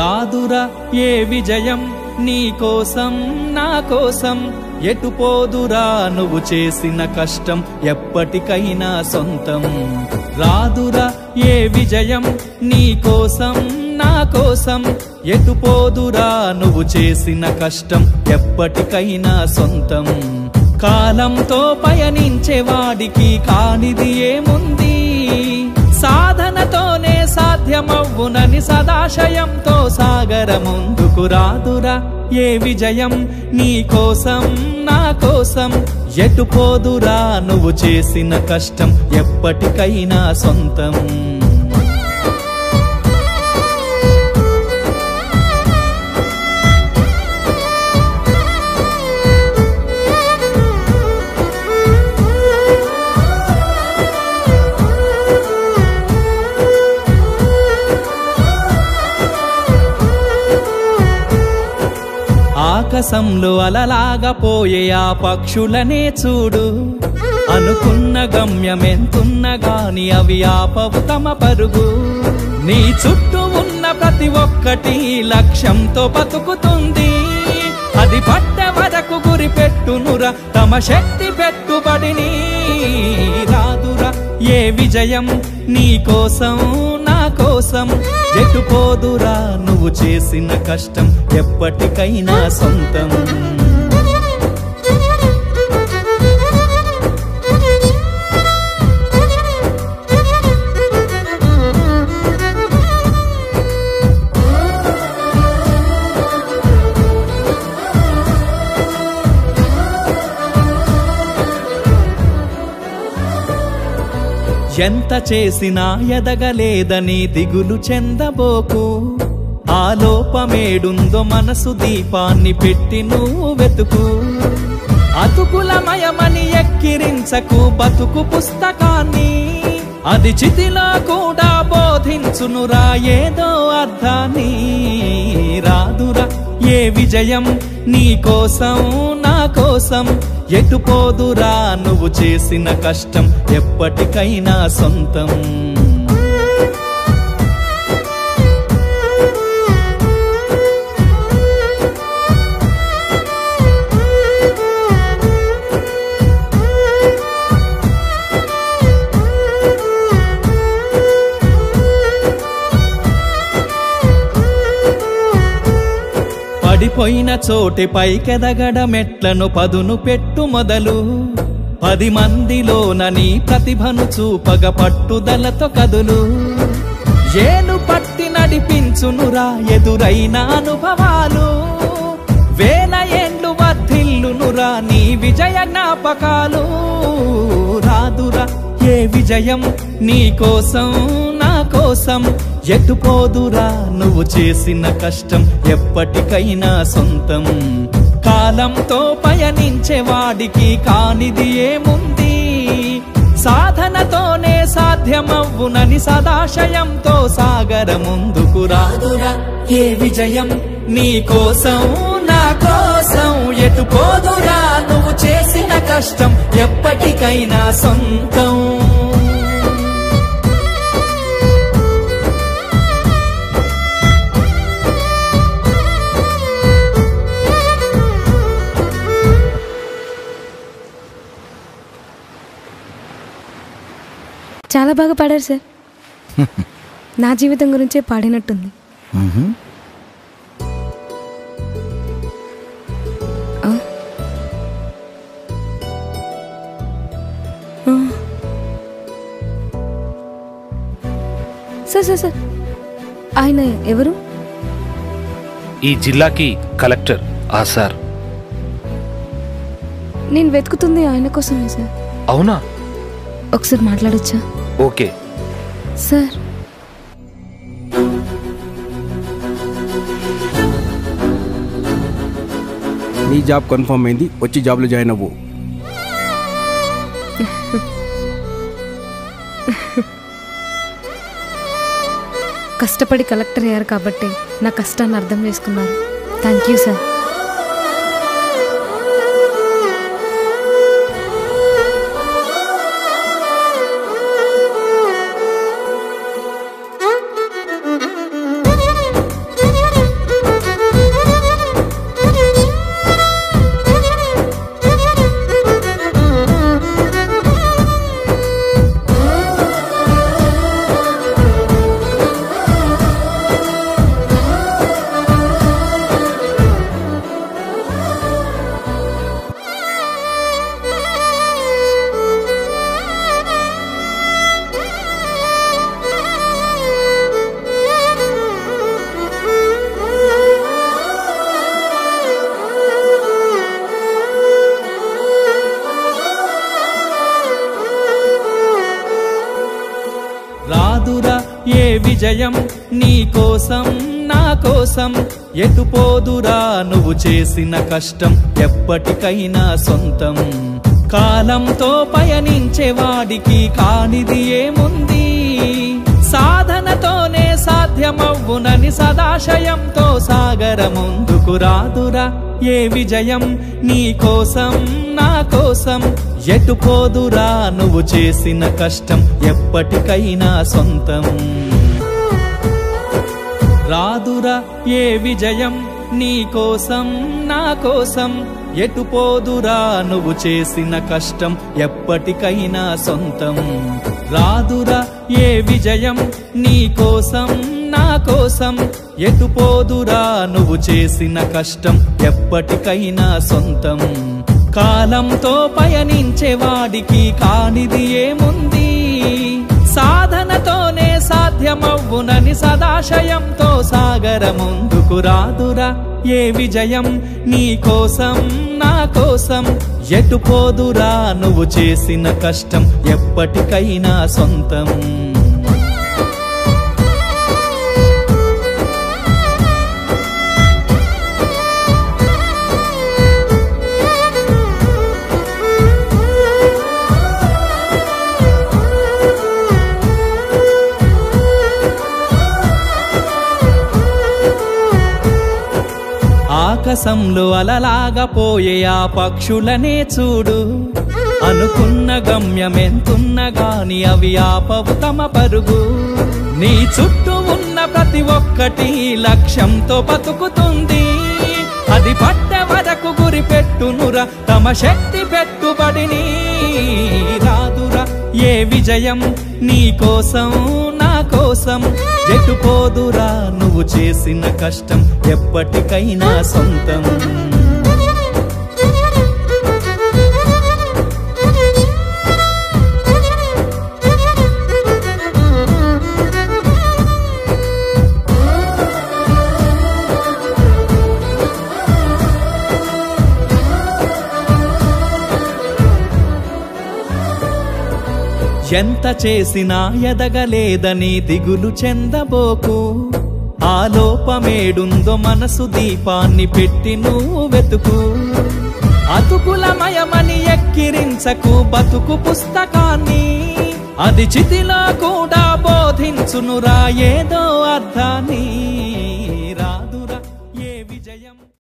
రాదురా ఏ విజయం నీకోసం నా కోసం ఎటుపోదురా నువ్వు చేసిన కష్టం ఎప్పటికైనా సొంతం రాదురా ఏ విజయం నీకోసం నా కోసం ఎటుపోదురా నువ్వు చేసిన కష్టం ఎప్పటికైనా సొంతం కాలంతో పయనించేవాడికి కానిది ఏముంది సాధనతోనే సాధ్యమవ్వునని సదాశయంతో సాగర ముందుకు రాదురా ఏ విజయం నీకోసం నా కోసం ఎటుపోదురా నువ్వు చేసిన కష్టం ఎప్పటికైనా సొంతం ఆకాశంలో అలలాగా పోయే ఆ పక్షులనే చూడు అనుకున్న గమ్యమెంతున్న గాని అవి ఆపవు తమ పరుగు నీ చుట్టూ ఉన్న ప్రతి ఒక్కటి లక్ష్యంతో బతుకుతుంది అది పట్టే వరకు గురి పెట్టునురా తమ శక్తి పెట్టుబడిని రాదురా ఏ విజయం నీకోసం నా కోసం ఎటుపోదురా నువ్వు చేసిన కష్టం ఎప్పటికైనా సొంతం ఎంత చేసినా ఎదగలేదని దిగులు చెందబోకు ఆ లోపమేడుందో మనసు దీపాన్ని పెట్టి నువ్వు వెతుకు అతుకులమయమని ఎక్కిరించకు బతుకు పుస్తకాన్ని అది చితిలో కూడా బోధించునురా ఏదో అర్థాన్ని రాదురా ఏ విజయం నీకోసం నా కోసం ఎటుపోదురా నువ్వు చేసిన కష్టం ఎప్పటికైనా సొంతం పడిపోయిన చోటి పైకెదగడ మెట్లను పదును పెట్టు మొదలు 10 మందిలోన నీ ప్రతిభను చూపగ పట్టుదలతో కదులు ఏలు పట్టి నడిపించునురా ఎదురైన అనుభవాలు వేల ఏండ్లు వర్ధిల్లునురా నీ విజయ జ్ఞాపకాలు రాదురా ఏ విజయం నీకోసం నా కోసం ఎటుపోదురా నువ్వు చేసిన కష్టం ఎప్పటికైనా సొంతం కాలంతో పయనించేవాడికి కానిది ఏముంది సాధనతోనే సాధ్యమవ్వునని సదాశయంతో సాగర ముందుకు రాదురా ఏ విజయం నీకోసం నా కోసం ఎటుపోదురా నువ్వు చేసిన కష్టం ఎప్పటికైనా సొంతం చాలా బాగా పాడారు సార్ నా జీవితం గురించే పాడినట్టుంది సార్ సార్ సార్ ఆయన ఎవరు ఈ జిల్లాకి కలెక్టర్ ఆ సార్ నేను వెతుకుతుంది ఆయన కోసమే సార్ అవునా ఒకసారి మాట్లాడొచ్చా ఓకే సార్ నీ జాబ్ కన్ఫర్మ్ అయింది వచ్చి జాబ్లో జాయిన్ అవ్వు కష్టపడి కలెక్టర్ అయ్యారు కాబట్టి నా కష్టాన్ని అర్థం చేసుకున్నారు థ్యాంక్ యూ సార్ విజయం నీ కోసం నా కోసం ఎటు పోదురా నువ్వు చేసిన కష్టం ఎప్పటికైనా సొంతం కాలంతో పయనించే వాడికి కానిది ఏముంది సాధనతోనే సాధ్యమవ్వునని సదాశయంతో సాగర ముందుకు రాదురా ఏ విజయం నీ కోసం నా కోసం ఎటు పోదురా నువ్వు చేసిన కష్టం ఎప్పటికైనా సొంతం రాదురా ఏ విజయం నీ కోసం నా కోసం ఎటు పోదురా నువ్వు చేసిన కష్టం ఎప్పటికైనా సొంతం రాదురా ఏ విజయం నీ కోసం నా కోసం ఎటు పోదురా నువ్వు చేసిన కష్టం ఎప్పటికైనా సొంతం కాలంతో పయనించే వాడికి కానిది ఏముంది సాధనతోనే సాధ్యమవ్వునని సదాశయంతో సాగర ముందుకు రాదురా ఏ విజయం నీ కోసం నా కోసం ఎటు పోదురా నువ్వు చేసిన కష్టం ఎప్పటికైనా సొంతం ఆకాశంలో అలలాగా పోయే ఆ పక్షులనే చూడు అనుకున్న గమ్యమెంతున్న గాని అవి ఆపవు తమ పరుగు నీ చుట్టూ ఉన్న ప్రతి ఒక్కటి లక్ష్యంతో బతుకుతుంది అది పట్టే వరకు గురి పెట్టునురా తమ శక్తి పెట్టుబడిని రాదురా ఏ విజయం నీ కోసం నా కోసం ఎటు పోదురా నువ్వు చేసిన కష్టం ఎప్పటికైనా సొంతం ఎంత చేసినా ఎదగలేదని దిగులు చెందబోకు ఆ లోపమేడుందో మనసు దీపాన్ని పెట్టి నువ్వు వెతుకు అతుకులమయమని ఎక్కిరించకు బతుకు పుస్తకాన్ని అది చితిలో కూడా బోధించునురా ఏదో అర్థాన్ని